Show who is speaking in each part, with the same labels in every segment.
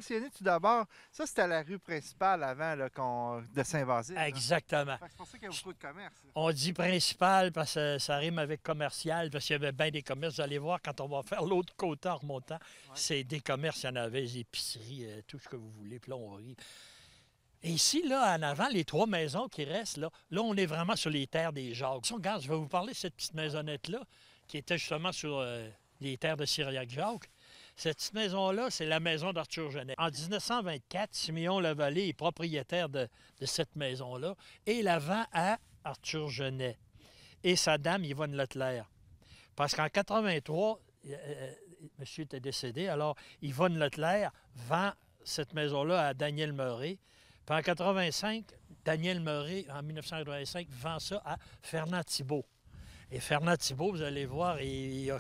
Speaker 1: mentionné tout d'abord, ça c'était la rue principale avant là, de Saint-Basile.
Speaker 2: Exactement.
Speaker 1: C'est pour ça qu'il y a beaucoup de commerce.
Speaker 2: On dit principal parce que ça rime avec commercial, parce qu'il y avait bien des commerces. Vous allez voir, quand on va faire l'autre côté en remontant, c'est des commerces, il y en avait, des épiceries, tout ce que vous voulez, plomberie. Et ici, là, en avant, les 3 maisons qui restent, là, on est vraiment sur les terres des Jacques. Regarde, je vais vous parler de cette petite maisonnette-là, qui était justement sur les terres de Cyriac-Jacques. Cette petite maison-là, c'est la maison d'Arthur Genet. En 1924, Siméon Lavallée est propriétaire de cette maison-là et la vend à Arthur Genet et sa dame Yvonne Leclerc. Parce qu'en 83, monsieur était décédé, alors Yvonne Leclerc vend cette maison-là à Daniel Meuret. Puis en 85, Daniel Meuret, en 1985, vend ça à Fernand Thibault. Et Fernand Thibault, vous allez voir, il a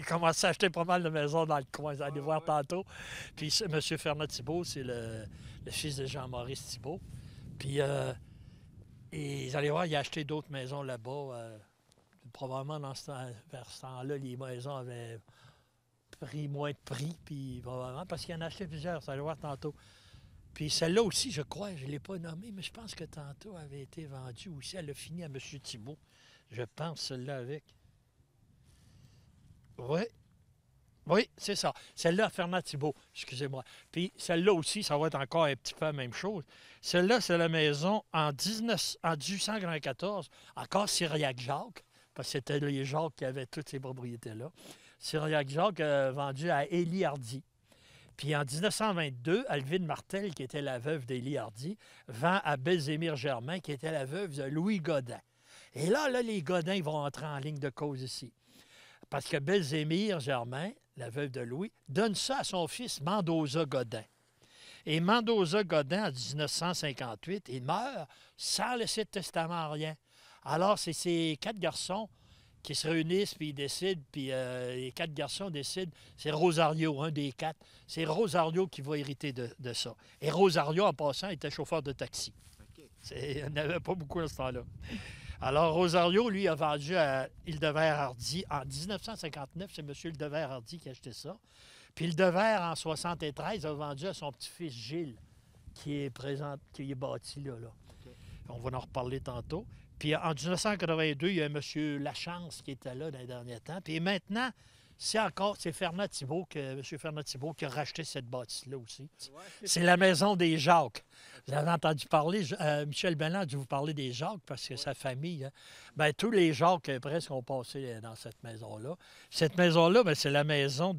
Speaker 2: commencé à acheter pas mal de maisons dans le coin. Vous allez voir tantôt. Puis M. Fernand Thibault, c'est le fils de Jean-Maurice Thibault. Puis et vous allez voir, il a acheté d'autres maisons là-bas. Probablement vers ce temps-là, les maisons avaient pris moins de prix. Puis probablement parce qu'il en a acheté plusieurs. Vous allez voir tantôt. Puis celle-là aussi, je crois, je ne l'ai pas nommée, mais je pense que tantôt avait été vendue aussi. Elle a fini à M. Thibault. Je pense celle-là avec. Oui. Oui, c'est ça. Celle-là, Fernand Thibault, excusez-moi. Puis celle-là aussi, ça va être encore un petit peu la même chose. Celle-là, c'est la maison en 1894, encore Cyriac-Jacques, parce que c'était les Jacques qui avaient toutes ces propriétés-là. Cyriac-Jacques vendu à Élie Hardy. Puis en 1922, Alvine Martel, qui était la veuve d'Élie Hardy, vend à Belzémire Germain, qui était la veuve de Louis Godin. Et là, les Godins vont entrer en ligne de cause ici. Parce que Belzémire Germain, la veuve de Louis, donne ça à son fils Mendoza Godin. Et Mendoza Godin, en 1958, il meurt sans laisser de testament, rien. Alors, c'est ces 4 garçons qui se réunissent, puis ils décident, puis les 4 garçons décident, c'est Rosario, un des 4. C'est Rosario qui va hériter de ça. Et Rosario, en passant, était chauffeur de taxi. Okay. Il n'y en avait pas beaucoup à ce temps-là. Alors, Rosario, lui, a vendu à Hildevert-Hardy. En 1959, c'est M. Hildevert-Hardy qui a acheté ça. Puis Hildevert, en 1973, a vendu à son petit-fils Gilles, qui est bâti là. Okay. On va en reparler tantôt. Puis en 1982, il y a M. Lachance qui était là dans les derniers temps. Puis maintenant, c'est Fernand Thibault, M. Fernand Thibault qui a racheté cette bâtisse-là aussi. Ouais, c'est la maison des Jacques. Vous avez entendu parler, Michel Belland a dû vous parler des Jacques parce que sa famille, bien, tous les Jacques presque ont passé dans cette maison-là. Cette maison-là, bien, c'est la maison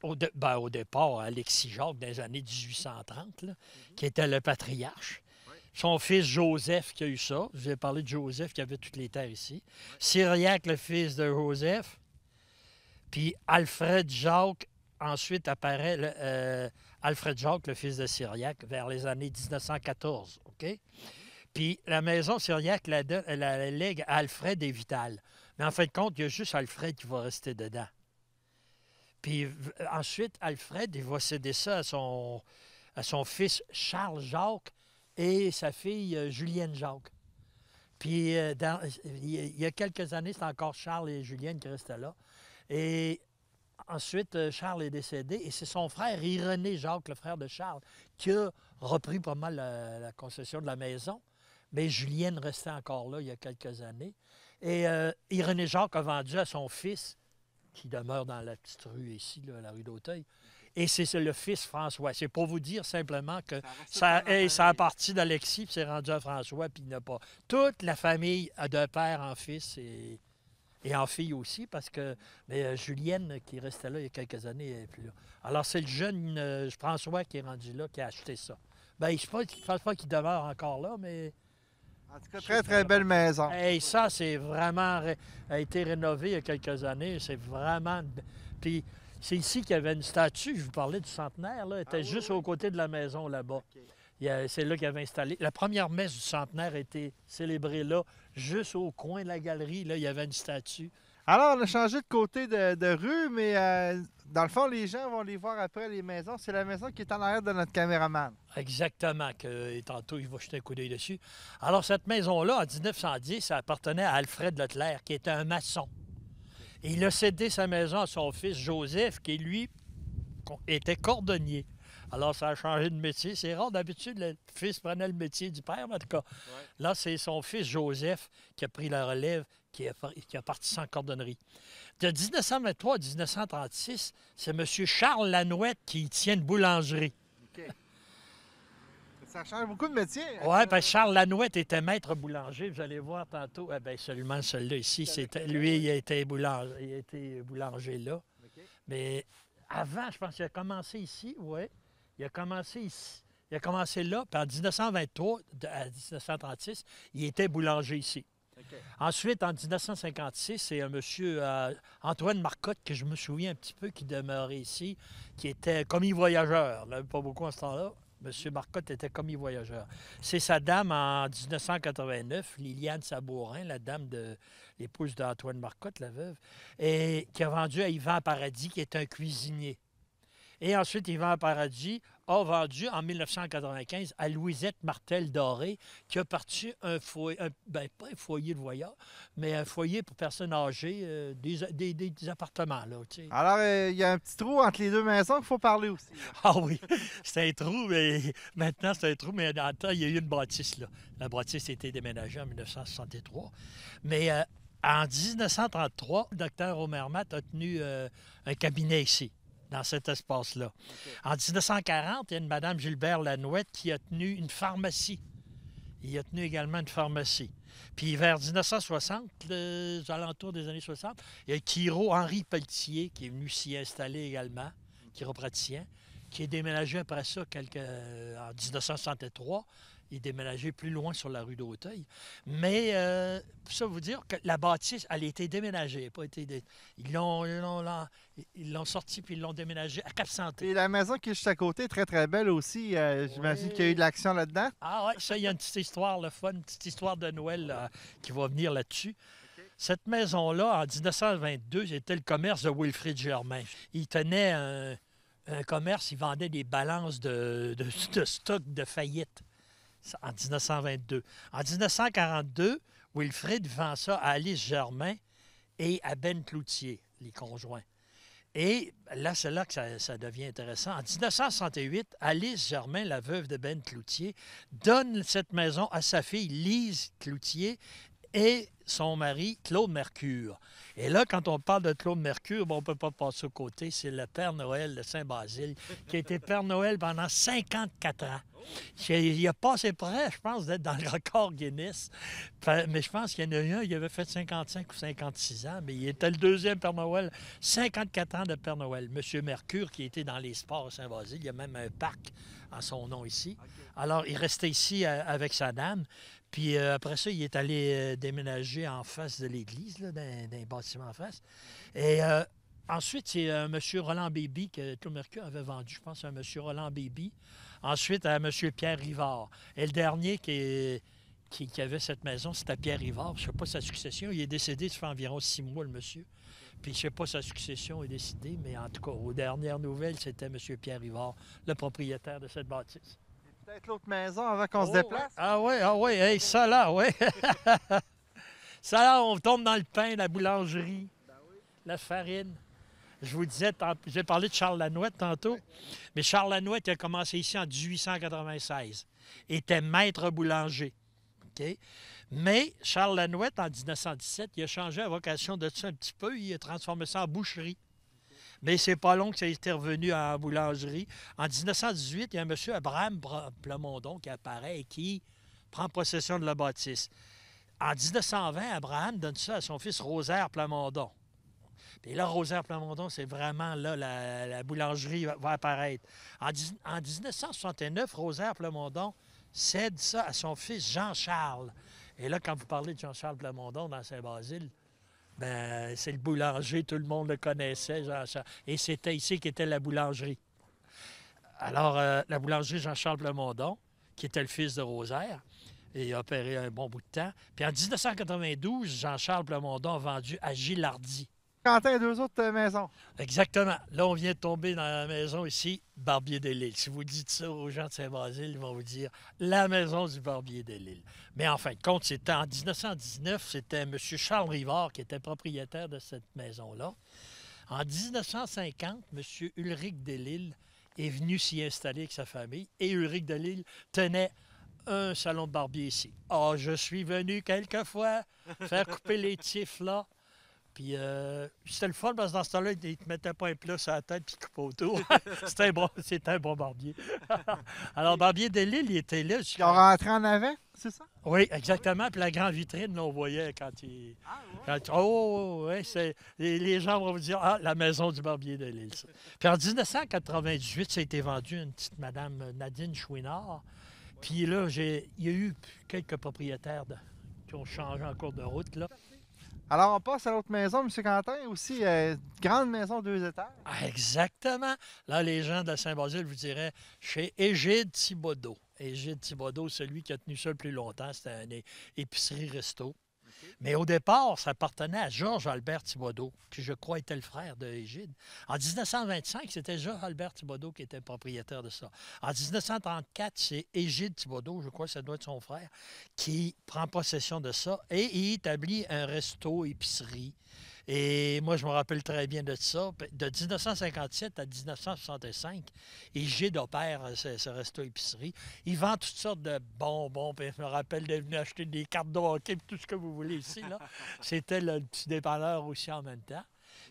Speaker 2: au départ, Alexis Jacques, dans les années 1830, là, qui était le patriarche. Son fils Joseph qui a eu ça. Je vous ai parlé de Joseph qui avait toutes les terres ici. Cyriac, le fils de Joseph. Puis Alfred Jacques, ensuite apparaît Alfred Jacques, le fils de Cyriac, vers les années 1914. OK? Puis la maison Cyriac la lègue à Alfred et Vital. Mais en fin de compte, il y a juste Alfred qui va rester dedans. Puis ensuite, Alfred, il va céder ça à son fils Charles Jacques et sa fille Julienne Jacques. Puis il y a quelques années, c'est encore Charles et Julienne qui restaient là. Et ensuite, Charles est décédé et c'est son frère, Irénée Jacques, le frère de Charles, qui a repris pas mal la concession de la maison. Mais Julienne restait encore là il y a quelques années. Et Irénée Jacques a vendu à son fils, qui demeure dans la petite rue ici, là, la rue d'Auteuil. Et c'est le fils François. C'est pour vous dire simplement que ça a parti d'Alexis, puis c'est rendu à François, puis il n'a pas. Toute la famille a de père en fils et en fille aussi, parce que Julienne, qui restait là il y a quelques années, elle n'est plus là. Alors, c'est le jeune François qui est rendu là, qui a acheté ça. Bien, je ne pense pas qu'il demeure encore là, mais...
Speaker 1: En tout cas, très, très belle maison.
Speaker 2: Hey, ça, c'est vraiment... a été rénové il y a quelques années. C'est vraiment... Puis... C'est ici qu'il y avait une statue, je vous parlais du centenaire, là, elle était juste aux côtés de la maison là-bas. Okay. C'est là qu'il avait installé. La première messe du centenaire a été célébrée là, juste au coin de la galerie, là, il y avait une statue.
Speaker 1: Alors, on a changé de côté de rue, mais dans le fond, les gens vont les voir après, les maisons. C'est la maison qui est en arrière de notre caméraman.
Speaker 2: Exactement, et tantôt, il va jeter un coup d'œil dessus. Alors, cette maison-là, en 1910, ça appartenait à Alfred Leclerc, qui était un maçon. Et il a cédé sa maison à son fils Joseph, qui, lui, était cordonnier. Alors, ça a changé de métier. C'est rare, d'habitude, le fils prenait le métier du père, mais en tout cas, là, c'est son fils Joseph qui a pris la relève, qui a parti sans cordonnerie. De 1923 à 1936, c'est M. Charles Lanouette qui tient une boulangerie.
Speaker 1: OK. Ça change beaucoup de métiers.
Speaker 2: Oui, bien, Charles Lanouette était maître boulanger. Vous allez voir tantôt. Eh bien, seulement celui-là ici, c'était lui, il a été boulanger là.
Speaker 1: OK.
Speaker 2: Mais avant, je pense qu'il a commencé ici, oui. Il a commencé ici. Il a commencé là, puis en 1923 à 1936, il était boulanger ici.
Speaker 1: OK.
Speaker 2: Ensuite, en 1956, c'est un monsieur Antoine Marcotte, que je me souviens un petit peu, qui demeurait ici, qui était commis voyageur. Il n'y en avait pas beaucoup en ce temps-là. Monsieur Marcotte était commis voyageur. C'est sa dame en 1989, Liliane Sabourin, la dame de l'épouse d'Antoine Marcotte, la veuve, et qui a vendu à Yvan Paradis, qui est un cuisinier. Et ensuite, Yvan Paradis a vendu en 1995 à Louisette Martel-Doré, qui a parti un foyer, pas un foyer de voyage, mais un foyer pour personnes âgées, des appartements. Là, tu sais.
Speaker 1: Alors, il y a un petit trou entre les deux maisons qu'il faut parler aussi.
Speaker 2: Ah oui, c'est un trou, mais maintenant c'est un trou, mais dans le temps, il y a eu une bâtisse. Là. La bâtisse a été déménagée en 1963. Mais en 1933, le docteur Omermat a tenu un cabinet ici, dans cet espace-là.
Speaker 1: OK.
Speaker 2: En 1940, il y a une Mme Gilbert Lanouette qui a tenu une pharmacie. Il a tenu également une pharmacie. Puis vers 1960, aux alentours des années 60, il y a Chiro Henri Pelletier qui est venu s'y installer également, chiropraticien, qui est déménagé après ça en 1963. Il est déménagé plus loin sur la rue d'Auteuil. Mais pour ça vous dire que la bâtisse, elle a été déménagée. Elle a pas été ils l'ont sorti puis ils l'ont déménagée à Cap-Santé.
Speaker 1: Et la maison qui est juste à côté est très, très belle aussi. J'imagine qu'il y a eu de l'action là-dedans.
Speaker 2: Ah oui, ça, il y a une petite histoire, le fun, une petite histoire de Noël qui va venir là-dessus. Cette maison-là, en 1922, c'était le commerce de Wilfrid Germain. Il tenait un commerce, il vendait des balances de stock de faillite. En 1922. En 1942, Wilfrid vend ça à Alice Germain et à Ben Cloutier, les conjoints. Et là, c'est là que ça devient intéressant. En 1968, Alice Germain, la veuve de Ben Cloutier, donne cette maison à sa fille Lise Cloutier et son mari Claude Mercure. Et là, quand on parle de Claude Mercure, on ne peut pas passer au côté. C'est le Père Noël de Saint-Basile, qui a été Père Noël pendant 54 ans. Il a passé près, je pense, d'être dans le record Guinness. Mais je pense qu'il y en a un, il avait fait 55 ou 56 ans, mais il était le deuxième Père Noël. 54 ans de Père Noël. Monsieur Mercure, qui était dans les sports à Saint-Basile, il y a même un parc en son nom ici. Alors, il restait ici avec sa dame. Puis après ça, il est allé déménager en face de l'église, là, dans un bâtiment en face. Et ensuite, c'est M. Roland Béby que Claude Mercure avait vendu, je pense, à M. Roland Béby. Ensuite, à M. Pierre Rivard. Et le dernier qui avait cette maison, c'était Pierre Rivard. Je ne sais pas sa succession. Il est décédé, ça fait environ 6 mois, le monsieur. Puis je ne sais pas sa succession est décidée, mais en tout cas, aux dernières nouvelles, c'était M. Pierre Rivard, le propriétaire de cette bâtisse.
Speaker 1: Peut-être l'autre maison avant qu'on se déplace.
Speaker 2: Ouais. Ah oui, hey, ça là, oui. Ça là, on tombe dans le pain, la boulangerie, la farine. Je vous disais, j'ai parlé de Charles Lanouette tantôt, mais Charles Lanouette a commencé ici en 1896. Il était maître boulanger. OK? Mais Charles Lanouette, en 1917, il a changé la vocation de ça un petit peu. Il a transformé ça en boucherie. Mais c'est pas long que ça a été revenu en boulangerie. En 1918, il y a un monsieur Abraham Plamondon qui apparaît et qui prend possession de la bâtisse. En 1920, Abraham donne ça à son fils Rosaire Plamondon. Puis là, Rosaire Plamondon, c'est vraiment là, la boulangerie va apparaître. En 1969, Rosaire Plamondon cède ça à son fils Jean-Charles. Et là, quand vous parlez de Jean-Charles Plamondon dans Saint-Basile, ben, c'est le boulanger, tout le monde le connaissait, Jean-Charles. Et c'était ici qu'était la boulangerie. Alors, la boulangerie Jean-Charles Plamondon, qui était le fils de Rosaire, et il a opéré un bon bout de temps. Puis en 1992, Jean-Charles Plamondon a vendu à Gilles Hardy.
Speaker 1: Quentin, 2 autres maisons.
Speaker 2: Exactement. Là, on vient de tomber dans la maison ici, Barbier des Lilles. Si vous dites ça aux gens de Saint-Basile, ils vont vous dire la maison du Barbier des Lilles. Mais en fin de compte, c'était en 1919, c'était M. Charles Rivard qui était propriétaire de cette maison-là. En 1950, M. Ulrich Delisle, est venu s'y installer avec sa famille et Ulrich Delisle tenait un salon de barbier ici. Ah, je suis venu quelquefois faire couper les tifs là. Puis c'était le fun parce que dans ce temps-là, il ne te mettait pas un plat sur la tête puis il coupait autour. C'était un bon barbier. Alors, Barbier Delisle, il était là.
Speaker 1: Ils ont rentré en avant, c'est ça?
Speaker 2: Oui, exactement. Puis la grande vitrine, là, on voyait quand il. Oui, les gens vont vous dire ah, la maison du Barbier Delisle. Ça. Puis en 1998, ça a été vendu à une petite madame Nadine Chouinard. Puis là, il y a eu quelques propriétaires qui ont changé en cours de route. Là.
Speaker 1: Alors, on passe à l'autre maison, M. Quentin, aussi, grande maison 2 étages.
Speaker 2: Ah, exactement. Là, les gens de Saint-Basile vous diraient chez Égide Thibodeau. Égide Thibodeau, celui qui a tenu ça le plus longtemps, c'était une épicerie-resto. Mais au départ, ça appartenait à Georges-Albert Thibodeau, qui je crois était le frère de Égide. En 1925, c'était Georges-Albert Thibodeau qui était propriétaire de ça. En 1934, c'est Égide Thibodeau, je crois que ça doit être son frère, qui prend possession de ça et il établit un resto-épicerie. Et moi, je me rappelle très bien de ça. De 1957 à 1965, Égide opère ce resto-épicerie. Il vend toutes sortes de bonbons. Puis je me rappelle de venir acheter des cartes de hockey et tout ce que vous voulez ici. C'était le petit dépanneur aussi en même temps.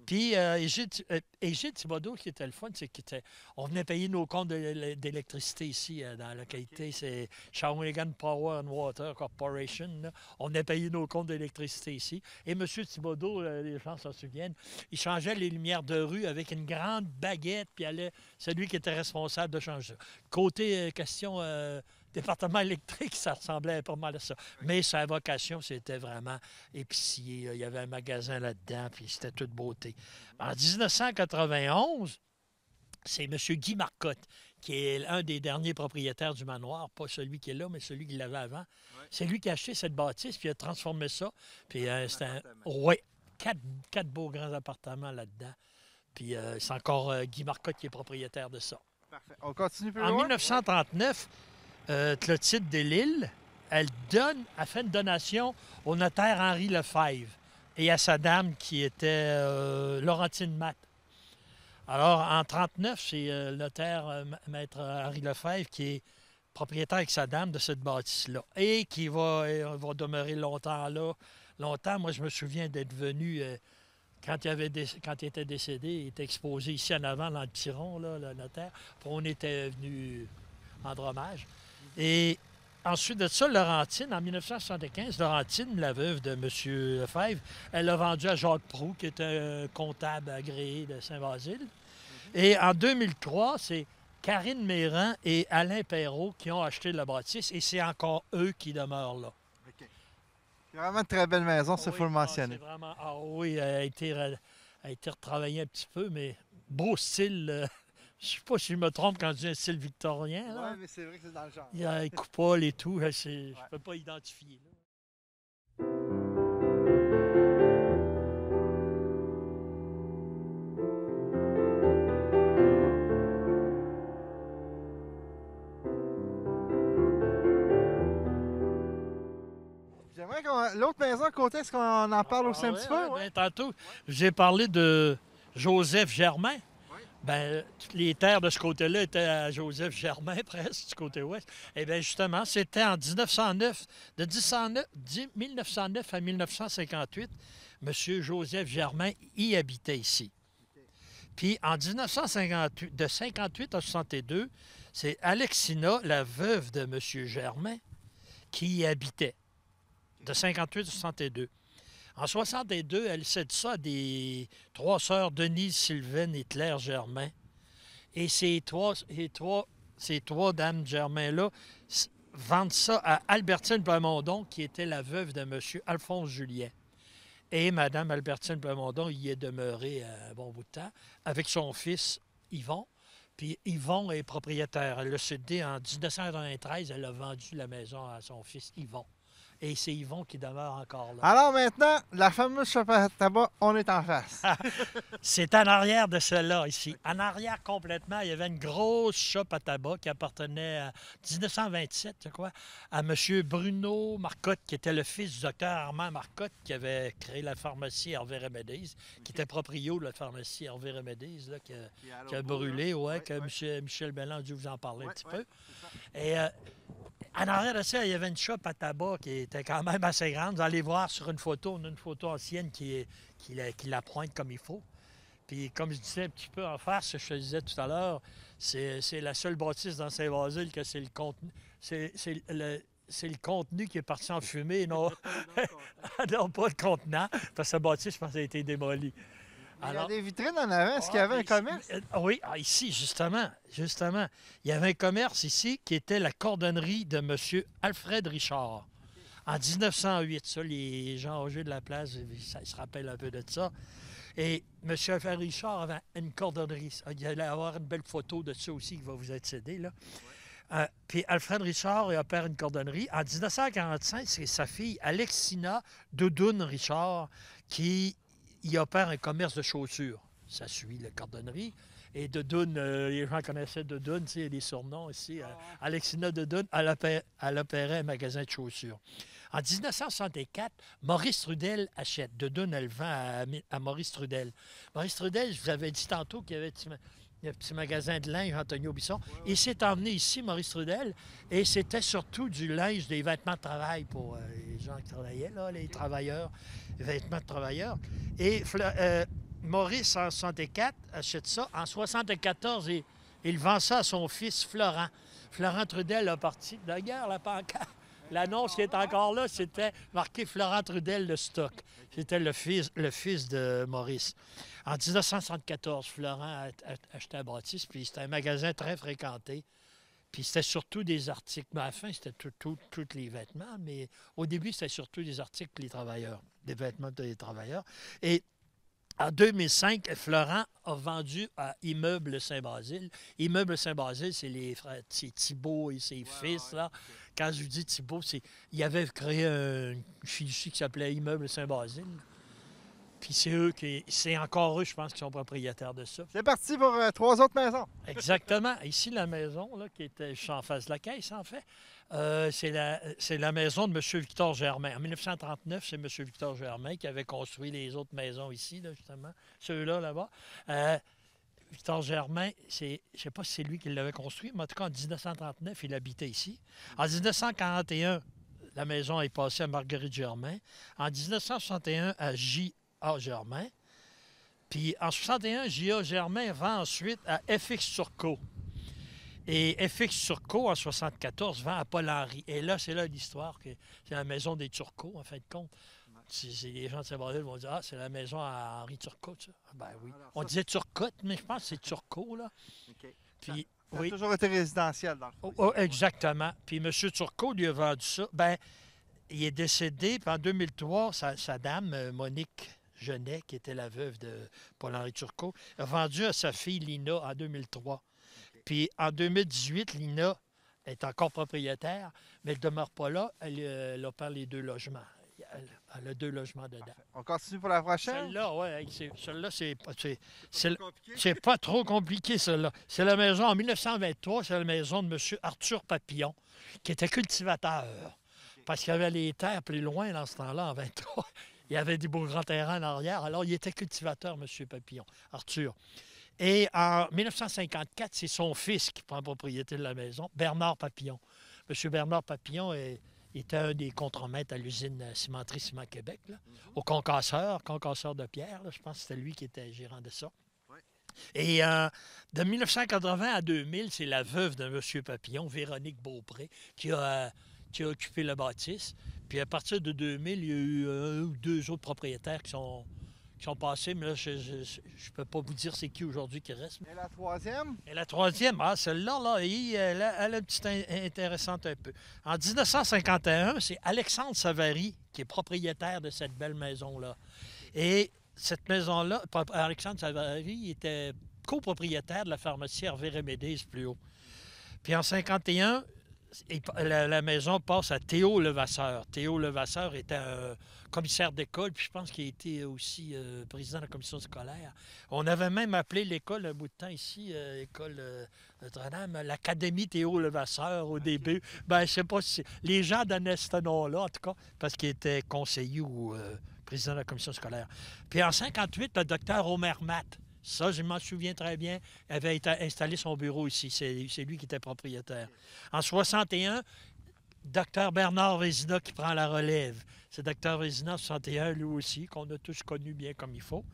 Speaker 2: Puis Égide Thibodeau, qui était le fun, c'est qu'on venait payer nos comptes d'électricité ici dans la localité. C'est Shawinigan Power and Water Corporation. Là. On venait payer nos comptes d'électricité ici. Et M. Thibodeau, les gens s'en souviennent, il changeait les lumières de rue avec une grande baguette, puis c'est lui qui était responsable de changer ça. Côté question département électrique, ça ressemblait pas mal à ça. Mais sa vocation, c'était vraiment épicier. Il y avait un magasin là-dedans, puis c'était toute beauté. En 1991, c'est M. Guy Marcotte, qui est un des derniers propriétaires du manoir, pas celui qui est là, mais celui qui l'avait avant. Oui. C'est lui qui a acheté cette bâtisse, puis il a transformé ça. Puis c'était oui, quatre beaux grands appartements là-dedans. Puis c'est encore Guy Marcotte qui est propriétaire de ça.
Speaker 1: Parfait. On continue plus
Speaker 2: loin. En 1939, Clotilde Delisle, elle fait une donation au notaire Henri Lefebvre et à sa dame qui était Laurentine Matt. Alors, en 1939, c'est le notaire maître Henri Lefebvre qui est propriétaire avec sa dame de cette bâtisse-là et qui va demeurer longtemps là. Longtemps, moi, je me souviens d'être venu, quand il était décédé, il était exposé ici en avant dans le petit rond, là, le notaire. Puis on était venu rendre hommage. Et ensuite de ça, Laurentine, en 1975, Laurentine, la veuve de M. Lefebvre, elle l'a vendu à Jacques Proulx, qui était un comptable agréé de Saint-Basile. Et en 2003, c'est Karine Méran et Alain Perrault qui ont acheté la bâtisse et c'est encore eux qui demeurent là.
Speaker 1: Okay. C'est vraiment une très belle maison, ça, il faut le mentionner.
Speaker 2: Vraiment, oui, elle a été retravaillée un petit peu, mais beau style. Je ne sais pas si je me trompe quand je dis un style victorien.
Speaker 1: Oui, mais c'est vrai que c'est dans le genre.
Speaker 2: Il y a les coupoles et tout. Je ne peux pas identifier. Là.
Speaker 1: J'aimerais l'autre maison à côté, est-ce qu'on en parle aussi un petit peu?
Speaker 2: Ben, tantôt, j'ai parlé de Joseph Germain. Bien, les terres de ce côté-là étaient à Joseph Germain, presque, du côté ouest. Eh bien, justement, c'était en 1909, de 1909 à 1958, M. Joseph Germain y habitait ici. Puis, en 1958, de 58 à 62, c'est Alexina, la veuve de M. Germain, qui y habitait, de 58 à 62. En 62, elle cède ça à des trois sœurs Denise, Sylvaine et Claire Germain. Et ces trois dames Germain-là vendent ça à Albertine Plamondon, qui était la veuve de M. Alphonse Julien. Et Mme Albertine Plamondon y est demeurée un bon bout de temps avec son fils Yvon. Puis Yvon est propriétaire. Elle l'a cédé en 1993. Elle a vendu la maison à son fils Yvon. Et c'est Yvon qui demeure encore là.
Speaker 1: Alors maintenant, la fameuse shop à tabac, on est en face.
Speaker 2: C'est en arrière de celle-là, ici. En arrière complètement, il y avait une grosse shop à tabac qui appartenait à 1927, je crois, à M. Bruno Marcotte, qui était le fils du docteur Armand Marcotte, qui avait créé la pharmacie Hervé Remedies, qui était proprio de la pharmacie Hervé Remedies, là, qui a brûlé, ouais, que Michel Belland a dû vous en parler un petit peu. Et en arrière de ça, il y avait une shop à tabac qui était quand même assez grande. Vous allez voir sur une photo, on a une photo ancienne qui la pointe comme il faut. Puis comme je disais un petit peu en face, je te disais tout à l'heure, c'est la seule bâtisse dans Saint-Basile que c'est le contenu. C'est le contenu qui est parti en fumée, non, non pas le contenant, parce que la bâtisse, je pense, a été démolie.
Speaker 1: Il y a des vitrines en avant. Est-ce qu'il y avait un commerce?
Speaker 2: Oui, ici, justement. Il y avait un commerce ici qui était la cordonnerie de M. Alfred Richard. En 1908, ça, les gens âgés de la place, ils se rappellent un peu de ça. Et M. Alfred Richard avait une cordonnerie. Il allait avoir une belle photo de ça aussi qui va vous être cédée, là. Puis Alfred Richard il opère une cordonnerie. En 1945, c'est sa fille Alexina Doudoune Richard qui opère un commerce de chaussures. Ça suit la cordonnerie. Et Doudoune, les gens connaissaient Doudoune, il y a des surnoms ici. Alexina Doudoune, elle opérait un magasin de chaussures. En 1964, Maurice Trudel achète. Doudoune, elle vend à Maurice Trudel. Maurice Trudel, je vous avais dit tantôt qu'il y avait un petit magasin de linge, Antonio Bisson. Il s'est emmené ici, Maurice Trudel, et c'était surtout du linge, des vêtements de travail pour les gens qui travaillaient, là, les travailleurs, les vêtements de travailleurs. Et Maurice, en 64, achète ça. En 74, il vend ça à son fils Florent. Florent Trudel a parti. D'ailleurs, la pancarte, l'annonce qui est encore là, c'était marqué Florent Trudel de stock. C'était le fils de Maurice. En 1974, Florent a acheté un bâtisse, puis c'était un magasin très fréquenté. Puis c'était surtout des articles. Mais à la fin, c'était tous les vêtements, mais au début, c'était surtout des articles pour les travailleurs, des vêtements des travailleurs. Et en 2005, Florent a vendu à Immeuble Saint-Basile. Immeuble Saint-Basile, c'est les frères, c'est Thibault et ses fils, là. Okay. Quand je vous dis Thibault, il avait créé une fiducie qui s'appelait Immeuble Saint-Basile. Puis c'est encore eux, je pense, qui sont propriétaires de ça.
Speaker 1: C'est parti pour 3 autres maisons.
Speaker 2: Exactement. Ici, la maison, là, qui était juste en face de la caisse, en fait, c'est la maison de M. Victor Germain. En 1939, c'est M. Victor Germain qui avait construit les autres maisons ici, là, justement, ceux-là, là-bas. Victor Germain, je ne sais pas si c'est lui qui l'avait construit, mais en tout cas, en 1939, il habitait ici. En 1941, la maison est passée à Marguerite Germain. En 1961, à J.A. Germain. Puis en 61, J.A. Germain vend ensuite à FX Turcot. Et FX Turcot, en 74, vend à Paul-Henri. Et là, c'est là l'histoire, que c'est la maison des Turcot, en fin de compte. Les gens de Saint-Basile vont dire « Ah, c'est la maison à Henri Turcot, ça. » Ben oui. Alors, on disait Turcotte, mais je pense que c'est Turcot, là.
Speaker 1: OK.
Speaker 2: Puis,
Speaker 1: ça a toujours été résidentiel, dans le fond.
Speaker 2: Exactement. Puis M. Turcot lui a vendu ça. Ben, il est décédé, puis en 2003, sa dame, Monique Genet, qui était la veuve de Paul-Henri Turcot, a vendu à sa fille Lina en 2003. Okay. Puis en 2018, Lina est encore propriétaire, mais elle ne demeure pas là. Elle opère les 2 logements. Elle a 2 logements dedans. Parfait.
Speaker 1: On continue pour la prochaine?
Speaker 2: Celle-là, oui. Celle-là, c'est pas trop compliqué, celle-là. C'est la maison, en 1923, c'est la maison de M. Arthur Papillon, qui était cultivateur. Okay. Parce qu'il y avait les terres plus loin dans ce temps-là, en 23. Il y avait des beaux grands terrains en arrière. Alors, il était cultivateur, M. Papillon, Arthur. Et en 1954, c'est son fils qui prend propriété de la maison, Bernard Papillon. M. Bernard Papillon était un des contremaîtres à l'usine Cimenterie Ciment Québec, là, au concasseur de pierre. Là, je pense que c'était lui qui était gérant de ça. Ouais. Et de 1980 à 2000, c'est la veuve de M. Papillon, Véronique Beaupré, qui a occupé la bâtisse. Puis à partir de 2000, il y a eu 1 ou 2 autres propriétaires qui sont passés, mais là, je ne peux pas vous dire c'est qui aujourd'hui qui reste.
Speaker 1: Et la troisième?
Speaker 2: Et la troisième, celle-là, là, elle a une petite intéressante un peu. En 1951, c'est Alexandre Savary qui est propriétaire de cette belle maison-là. Et cette maison-là, Alexandre Savary était copropriétaire de la pharmacie Hervé Remedies plus haut. Puis en 1951, la maison passe à Théo Levasseur. Théo Levasseur était un commissaire d'école, puis je pense qu'il était aussi président de la commission scolaire. On avait même appelé l'école un bout de temps ici, école Notre-Dame, l'Académie Théo Levasseur au début. Ben, je sais pas si les gens donnaient ce nom-là, en tout cas, parce qu'il était conseiller ou président de la commission scolaire. Puis en 1958, le docteur Omer Matt, ça, je m'en souviens très bien, avait installé son bureau ici. C'est lui qui était propriétaire. En 1961, docteur Bernard Vézina qui prend la relève. C'est docteur Vézina en 1961, lui aussi, qu'on a tous connu bien comme il faut.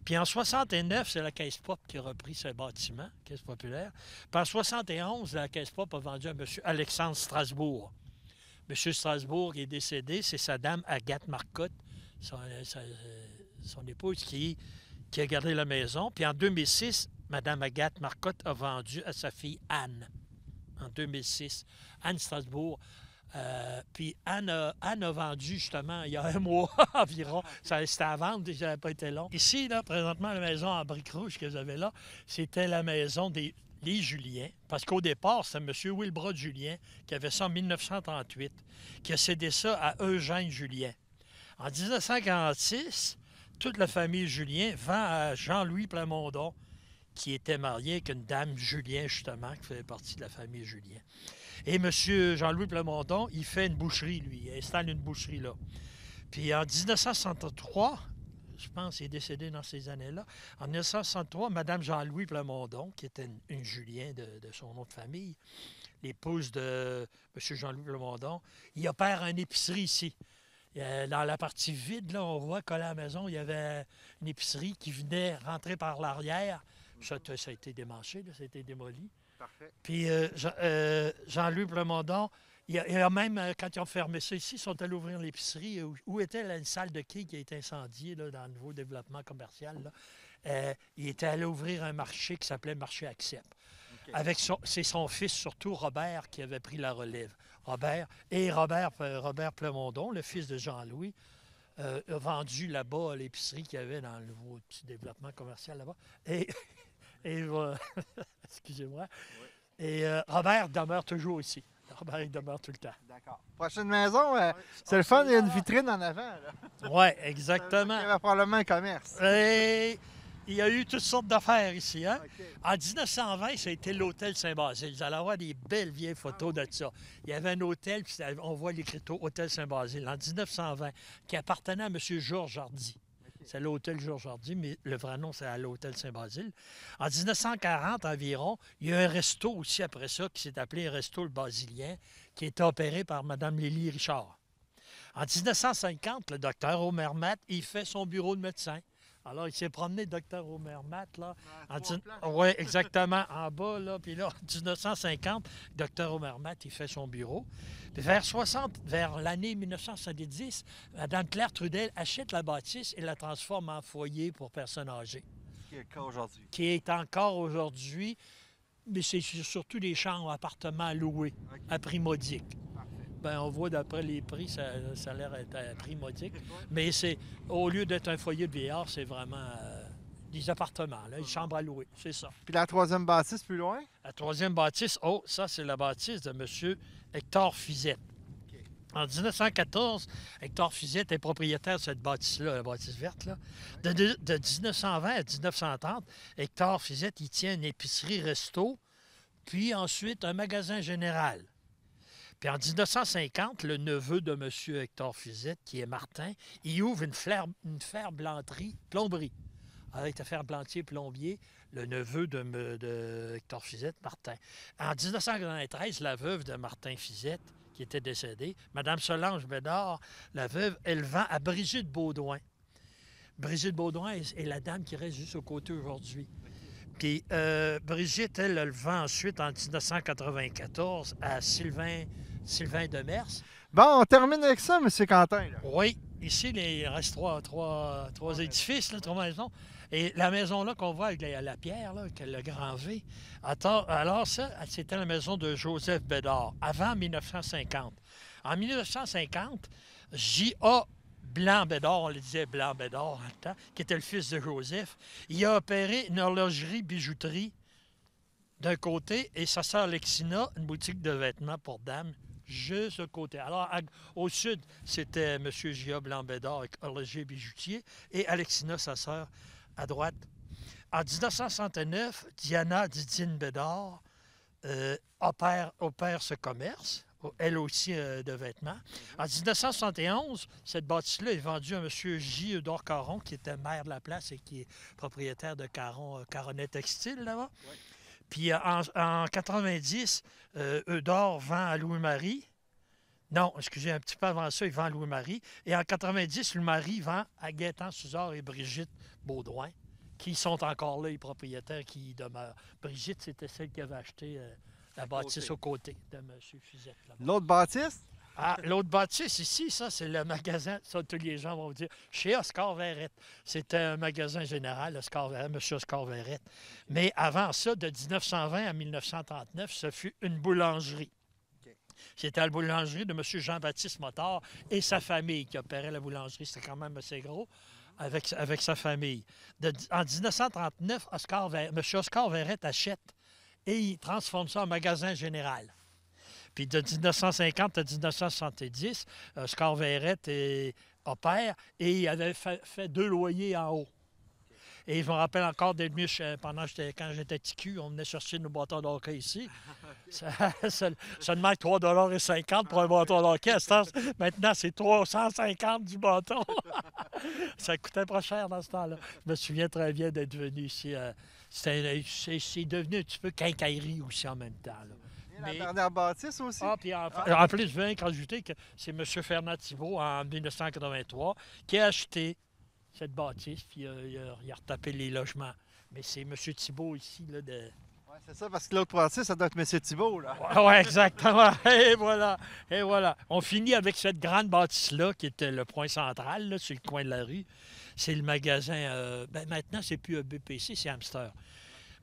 Speaker 2: Puis en 1969, c'est la Caisse Pop qui a repris ce bâtiment, Caisse populaire. Puis en 1971, la Caisse Pop a vendu à M. Alexandre Strasbourg. M. Strasbourg est décédé, c'est sa dame Agathe Marcotte, son épouse, qui a gardé la maison. Puis en 2006, Mme Agathe Marcotte a vendu à sa fille Anne. En 2006, Anne Strasbourg. Puis Anne a vendu justement il y a un mois environ. C'était à vendre, ça n'avait pas été long. Ici, là, présentement, la maison en briques rouges que vous avez là, c'était la maison des Juliens. Parce qu'au départ, c'était M. Wilbrod Julien qui avait ça en 1938, qui a cédé ça à Eugène Julien. En 1946, toute la famille Julien vend à Jean-Louis Plamondon, qui était marié avec une dame Julien, justement, qui faisait partie de la famille Julien. Et M. Jean-Louis Plamondon, il fait une boucherie, lui. Il installe une boucherie là. Puis en 1963, je pense qu'il est décédé dans ces années-là, en 1963, Mme Jean-Louis Plamondon, qui était une Julien de son nom de famille, l'épouse de M. Jean-Louis Plamondon, il opère une épicerie ici. Dans la partie vide, là, on voit qu'à la maison, il y avait une épicerie qui venait rentrer par l'arrière. Ça a été démanché, là, ça a été démoli.
Speaker 1: Parfait.
Speaker 2: Puis Jean-Louis Plamondon, il y a même, quand ils ont fermé ça ici, ils sont allés ouvrir l'épicerie. Où était une salle de quai qui a été incendiée là, dans le nouveau développement commercial. Là. Il était allé ouvrir un marché qui s'appelait Marché Accept. Okay. C'est son fils, surtout Robert, qui avait pris la relève. Robert Plamondon, le fils de Jean-Louis, a vendu là-bas l'épicerie qu'il y avait dans le nouveau petit développement commercial là-bas. Et excusez-moi. Oui. Et Robert demeure toujours ici. Robert, il demeure tout le temps.
Speaker 1: D'accord. Prochaine maison, c'est le fun, il y a une vitrine en avant.
Speaker 2: Oui, exactement.
Speaker 1: Il y avait probablement un commerce.
Speaker 2: Et il y a eu toutes sortes d'affaires ici. Hein? Okay. En 1920, ça a été l'hôtel Saint-Basile. Vous allez avoir des belles vieilles photos de ça. Il y avait un hôtel, puis on voit l'écriteau Hôtel Saint-Basile, en 1920, qui appartenait à M. Georges Hardy. C'est l'hôtel Georges Hardy, mais le vrai nom, c'est à l'hôtel Saint-Basile. En 1940 environ, il y a un resto aussi après ça qui s'est appelé Resto le Basilien, qui était opéré par Mme Lélie Richard. En 1950, le docteur Omer Matt, il fait son bureau de médecin. Alors, il s'est promené, le docteur Omer Matt, là. Oui, exactement, en bas, là. Puis là, en 1950, le docteur Omer Matt, il fait son bureau. Puis vers l'année 1970, Mme Claire Trudel achète la bâtisse et la transforme en foyer pour personnes âgées.
Speaker 1: Qui est encore aujourd'hui.
Speaker 2: Qui est encore aujourd'hui, mais c'est surtout des chambres, appartements loués, okay, à prix modique. Ben, on voit d'après les prix, ça a l'air d'être à prix modique. Mais au lieu d'être un foyer de vieillard, c'est vraiment des appartements, là, des chambres à louer, c'est ça.
Speaker 1: Puis la troisième bâtisse plus loin?
Speaker 2: La troisième bâtisse, ça c'est la bâtisse de M. Hector Fizette. Okay. En 1914, Hector Fizette est propriétaire de cette bâtisse-là, la bâtisse verte. Là. De 1920 à 1930, Hector Fizette, il tient une épicerie-resto, puis ensuite un magasin général. Puis en 1950, le neveu de M. Hector Fizette, qui est Martin, il ouvre une plomberie. Avec un ferblantier plombier, le neveu de Hector Fizette, Martin. En 1993, la veuve de Martin Fizette, qui était décédée, Mme Solange Bédard, la veuve, elle vend à Brigitte Baudouin. Brigitte Baudouin est la dame qui reste juste au côté aujourd'hui. Puis Brigitte, elle le vend ensuite en 1994 à Sylvain Demers.
Speaker 1: Bon, on termine avec ça, M. Quentin. Là.
Speaker 2: Oui, ici, il reste trois édifices, là, trois maisons. Et la maison-là qu'on voit avec la pierre, là, avec le grand V, alors ça, c'était la maison de Joseph Bédard, avant 1950. En 1950, J.A. Blanc-Bédard, on le disait Blanc-Bédard en le temps, qui était le fils de Joseph, il a opéré une horlogerie-bijouterie d'un côté et sa sœur Lexina, une boutique de vêtements pour dames, juste de côté. Alors, au sud, c'était M. J.A. Blanc-Bédard avec horloger bijoutier et Alexina, sa sœur, à droite. En 1969, Diana Didine Bédard opère ce commerce, elle aussi de vêtements. En 1971, cette bâtisse-là est vendue à M. J. Eudore Caron, qui était maire de la place et qui est propriétaire de Caronnet Textile là-bas. Oui. Puis en 90, Eudore vend à Louis-Marie. Non, excusez, un petit peu avant ça, il vend à Louis-Marie. Et en 90, Louis-Marie vend à Gaétan Suzard et Brigitte Baudouin, qui sont encore là, les propriétaires qui y demeurent. Brigitte, c'était celle qui avait acheté la bâtisse aux côtés de M. Fusette.
Speaker 1: L'autre bâtisse?
Speaker 2: Ah, l'autre bâtisse ici, ça, c'est le magasin, ça, tous les gens vont dire, chez Oscar Verrette. C'était un magasin général, M. Oscar Verrette. Mais avant ça, de 1920 à 1939, ce fut une boulangerie. Okay. C'était la boulangerie de M. Jean-Baptiste Motard et sa famille qui opérait la boulangerie. C'était quand même assez gros. Avec sa famille. En 1939, M. Oscar Verrette achète et il transforme ça en magasin général. Puis de 1950 à 1970, Oscar Verrette opère et il avait fait 2 loyers en haut. Et je me rappelle encore des nuits, quand j'étais TQ, on venait chercher nos bâtons de hockey ici. Ça demande 3,50 $ pour un bâton de hockey. Maintenant, c'est 350 du bâton. Ça coûtait pas cher dans ce temps-là. Je me souviens très bien d'être venu ici. C'est devenu un petit peu quincaillerie aussi en même temps. Là.
Speaker 1: La dernière bâtisse aussi.
Speaker 2: Ah, puis en plus, je viens rajouter que c'est M. Fernand Thibault, en 1983, qui a acheté cette bâtisse, puis il a retapé les logements. Mais c'est M. Thibault ici, là, de...
Speaker 1: Oui, c'est ça, parce que l'autre bâtisse, ça doit être M. Thibault, là.
Speaker 2: Oui, exactement. Et voilà, et voilà. On finit avec cette grande bâtisse-là, qui était le point central, là, sur le coin de la rue. C'est le magasin... maintenant, c'est plus un BPC, c'est Hamster.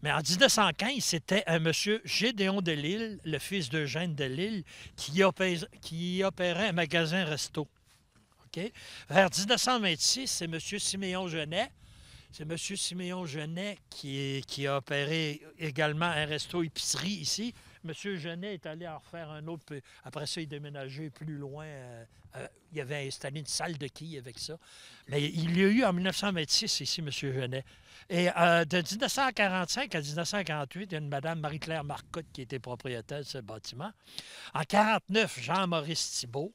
Speaker 2: Mais en 1915, c'était un monsieur Gédéon Delisle, le fils d'Eugène Delisle, qui opérait un magasin-resto. Okay? Vers 1926, c'est M. Siméon Genet. C'est M. Siméon Genet qui a opéré également un resto-épicerie ici. M. Genet est allé en refaire un autre. Après ça, il déménageait plus loin. Il avait installé une salle de quilles avec ça. Mais il y a eu en 1926 ici, M. Genet. Et de 1945 à 1948, il y a une Mme Marie-Claire Marcotte qui était propriétaire de ce bâtiment. En 1949, Jean-Maurice Thibault,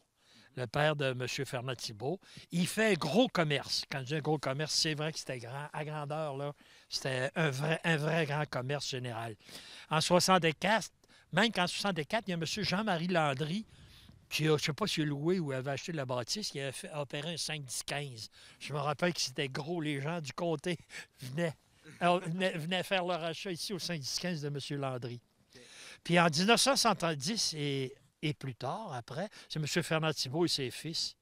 Speaker 2: le père de M. Fernand Thibault, il fait gros commerce. Quand je dis un gros commerce, c'est vrai que c'était grand. À grandeur, là, c'était un vrai grand commerce général. En 1964, même qu'en 1964, il y a M. Jean-Marie Landry, qui, je ne sais pas s'il a loué ou avait acheté la bâtisse, qui avait opéré un 5-10-15. Je me rappelle que c'était gros. Les gens du comté venaient faire leur achat ici au 5-10-15 de M. Landry. Puis en 1970 et plus tard, après, c'est M. Fernand Thibault et ses fils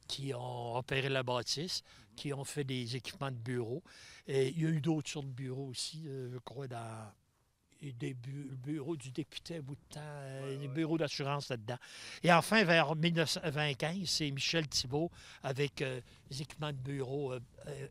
Speaker 2: qui ont opéré la bâtisse, qui ont fait des équipements de bureau. Et il y a eu d'autres sortes de bureaux aussi, je crois, dans... le bureau du député à bout de temps, les bureaux d'assurance là-dedans. Et enfin, vers 1915, c'est Michel Thibault avec les équipements de bureau,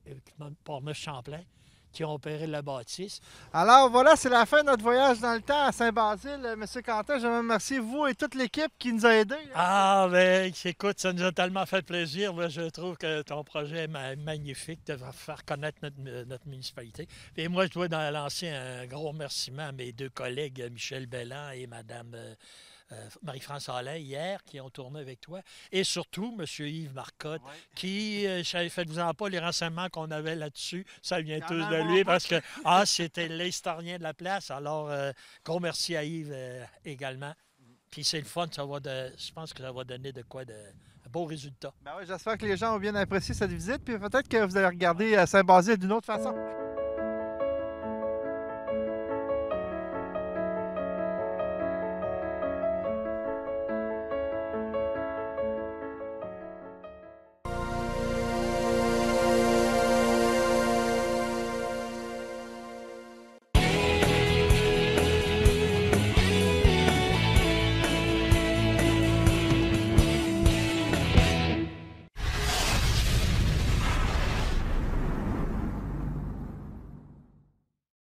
Speaker 2: équipements de Portneuf-Champlain, qui ont opéré la bâtisse.
Speaker 1: Alors voilà, c'est la fin de notre voyage dans le temps à Saint-Basile. Monsieur Quentin, je vous remercie, vous et toute l'équipe qui nous a aidés.
Speaker 2: Ah, bien, écoute, ça nous a tellement fait plaisir. Moi, je trouve que ton projet est magnifique de faire connaître notre municipalité. Et moi, je dois lancer un gros remerciement à mes 2 collègues, Michel Belland et Mme Marie-France Alain, hier, qui ont tourné avec toi. Et surtout, M. Yves Marcotte, qui, je ne faites-vous-en pas les renseignements qu'on avait là-dessus. Ça vient tous de lui parce que c'était l'historien de la place. Alors, gros merci à Yves également. Puis c'est le fun, je pense que ça va donner de beaux résultats.
Speaker 1: Ben oui, j'espère que les gens ont bien apprécié cette visite. Puis peut-être que vous allez regarder Saint-Basile d'une autre façon.